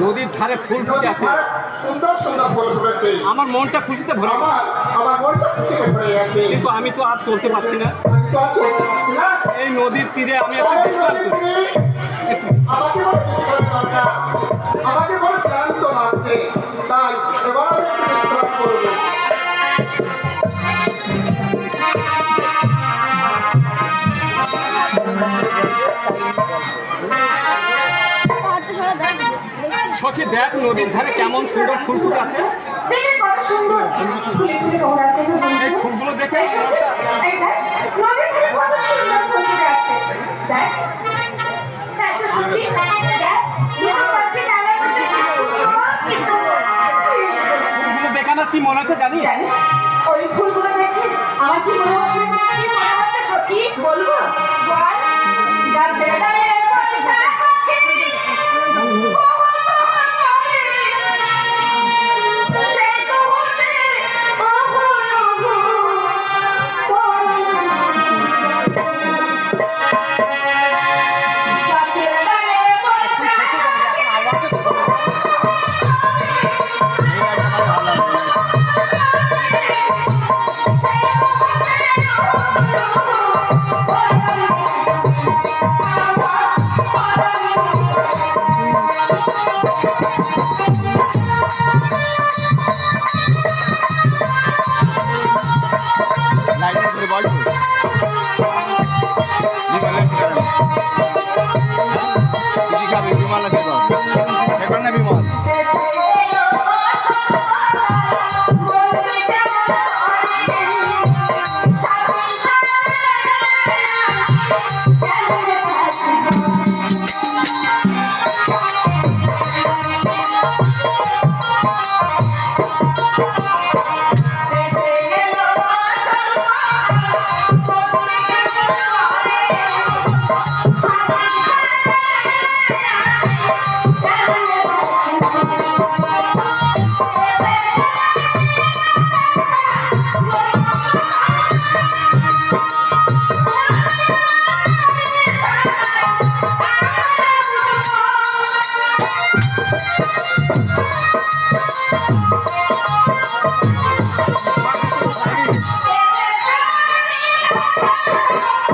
নদীর ধারে ফুল ফুটে আছে, সুন্দর সুন্দর ফুল ফুটেছে। আমার মনটা খুশিতে ভরে আমার মনটা খুশিতে ভরে গেছে। কিন্তু আমি তো আর চলতে পারছি না। এই নদীর তীরে আমি একটু বিশ্রাম করি। আমাকে বড় বিশ্রাম দরকার, আমাকে বড় ক্লান্ত লাগছে, তাই এবার আমি একটু বিশ্রাম করবো। সখী দেখ নদীর ধারে কেমন সুন্দর ফুল ফুল আছে। এই ফুলগুলো দেখে ফুলগুলো দেখা না কি মনে হচ্ছে জানি? ওই ফুলগুলো দেখে আমার কি মনে হচ্ছে? কি মনে হচ্ছে সখী? বলবো? বল। গাছের ডালে বসা পাখি